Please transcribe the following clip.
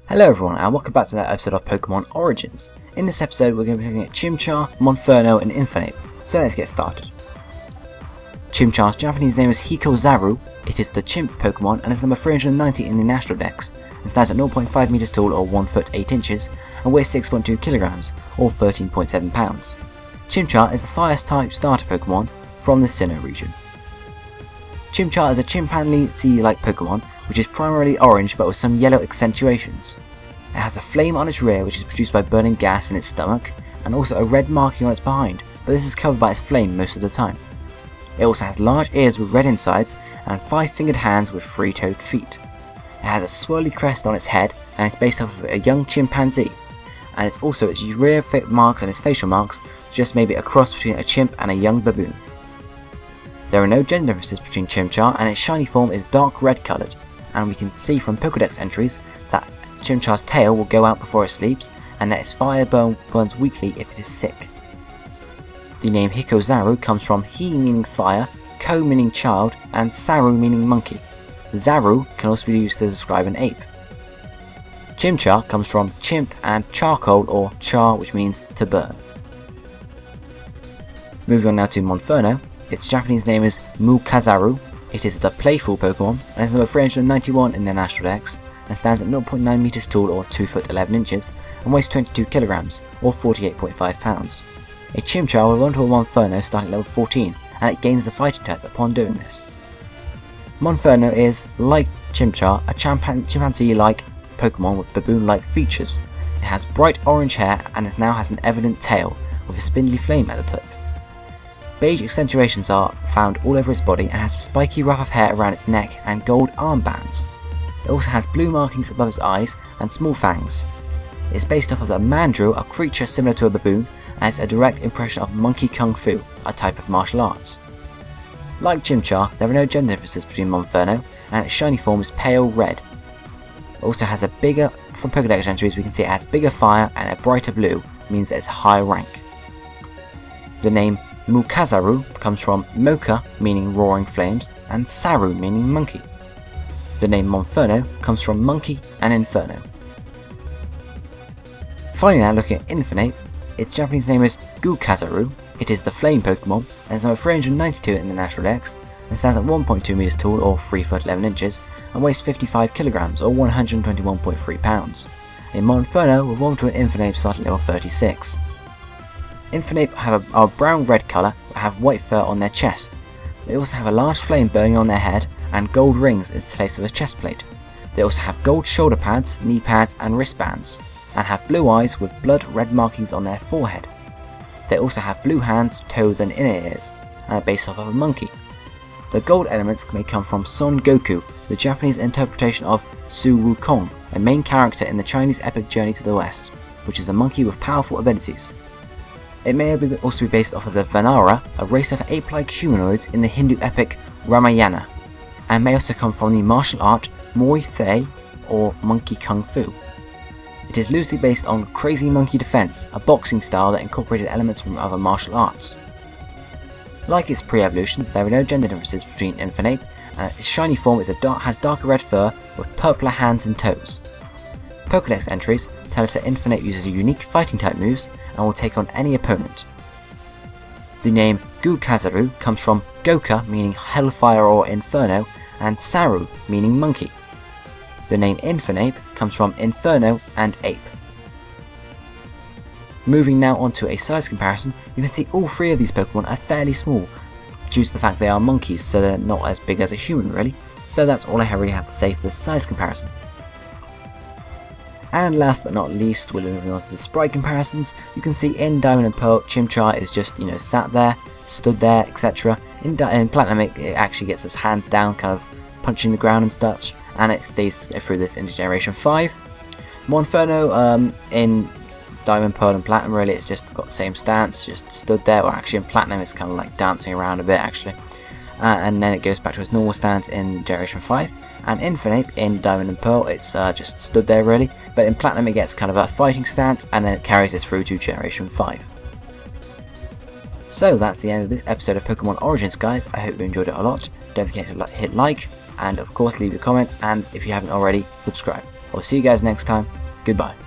Hello everyone and welcome back to another episode of Pokemon Origins. In this episode we're going to be looking at Chimchar, Monferno and Infernape, so let's get started. Chimchar's Japanese name is Hikozaru. It is the chimp Pokemon and is number 390 in the National Dex, and stands at 0.5 meters tall or 1 foot 8 inches and weighs 6.2 kilograms or 13.7 pounds. Chimchar is the fire type starter Pokemon from the Sinnoh region. Chimchar is a chimpanzee-like Pokemon which is primarily orange but with some yellow accentuations. It has a flame on its rear which is produced by burning gas in its stomach, and also a red marking on its behind, but this is covered by its flame most of the time. It also has large ears with red insides and 5-fingered hands with 3-toed feet. It has a swirly crest on its head and it's based off of a young chimpanzee, and it's also its rear marks and its facial marks just maybe a cross between a chimp and a young baboon. There are no gender differences between Chimchar, and its shiny form is dark red coloured, and we can see from Pokédex entries that Chimchar's tail will go out before it sleeps and that its fire burns weakly if it is sick. The name Hikozaru comes from Hi meaning fire, Ko meaning child, and Saru meaning monkey. Zaru can also be used to describe an ape. Chimchar comes from chimp and charcoal or char, which means to burn. Moving on now to Monferno. Its Japanese name is Mukazaru. It is the playful Pokemon and is number 391 in their National Dex, and stands at 0.9 meters tall or 2 foot 11 inches and weighs 22 kilograms or 48.5 pounds. A Chimchar will run to a Monferno starting at level 14, and it gains the fighting type upon doing this. Monferno is, like Chimchar, a chimpanzee-like Pokemon with baboon-like features. It has bright orange hair and it now has an evident tail with a spindly flame at the tip. Beige accentuations are found all over its body and has a spiky ruff of hair around its neck and gold armbands. It also has blue markings above its eyes and small fangs. It is based off of a mandrill, a creature similar to a baboon, and is a direct impression of monkey kung fu, a type of martial arts. Like Chimchar, there are no gender differences between Monferno, and its shiny form is pale red. It also has from Pokédex entries we can see it has bigger fire and a brighter blue, means that it's higher rank. The name Mukazaru comes from Moka, meaning roaring flames, and Saru, meaning monkey. The name Monferno comes from monkey and inferno. Finally now looking at Infernape, its Japanese name is Gukazaru. It is the flame Pokemon and is number 392 in the National Dex, and stands at 1.2 meters tall or 3 foot 11 inches and weighs 55 kilograms or 121.3 pounds. A Monferno will evolve to an Infernape starting at level 36. Infernape have a brown-red colour but have white fur on their chest. They also have a large flame burning on their head and gold rings in place of a chest plate. They also have gold shoulder pads, knee pads and wristbands, and have blue eyes with blood red markings on their forehead. They also have blue hands, toes and inner ears, and are based off of a monkey. The gold elements may come from Son Goku, the Japanese interpretation of Su Wukong, a main character in the Chinese epic Journey to the West, which is a monkey with powerful abilities. It may also be based off of the Vanara, a race of ape-like humanoids in the Hindu epic Ramayana, and may also come from the martial art Muay Thai or Monkey Kung Fu. It is loosely based on Crazy Monkey Defense, a boxing style that incorporated elements from other martial arts. Like its pre-evolutions, there are no gender differences between Infernape, and its shiny form has darker red fur with purpler hands and toes. Pokédex entries tell us that Infernape uses unique fighting type moves and will take on any opponent. The name Gukazaru comes from Goka, meaning hellfire or inferno, and Saru, meaning monkey. The name Infernape comes from inferno and ape. Moving now on to a size comparison, you can see all three of these Pokemon are fairly small, due to the fact they are monkeys, so they're not as big as a human really. So that's all I really have to say for the size comparison. And last but not least, we're moving on to the sprite comparisons. You can see in Diamond and Pearl, Chimchar is just, sat there, stood there, etc. In Platinum, it actually gets its hands down, kind of punching the ground and such, and it stays through this into Generation 5. Monferno, in Diamond, Pearl and Platinum, really, it's just got the same stance, just stood there, or actually in Platinum it's kind of like dancing around a bit, actually. And then it goes back to its normal stance in Generation 5. And Infernape in Diamond and Pearl, it's just stood there really, but in Platinum it gets kind of a fighting stance and then it carries this through to Generation 5. So that's the end of this episode of Pokemon Origins guys, I hope you enjoyed it a lot. Don't forget to hit like, and of course leave your comments, and if you haven't already, subscribe. I'll see you guys next time. Goodbye.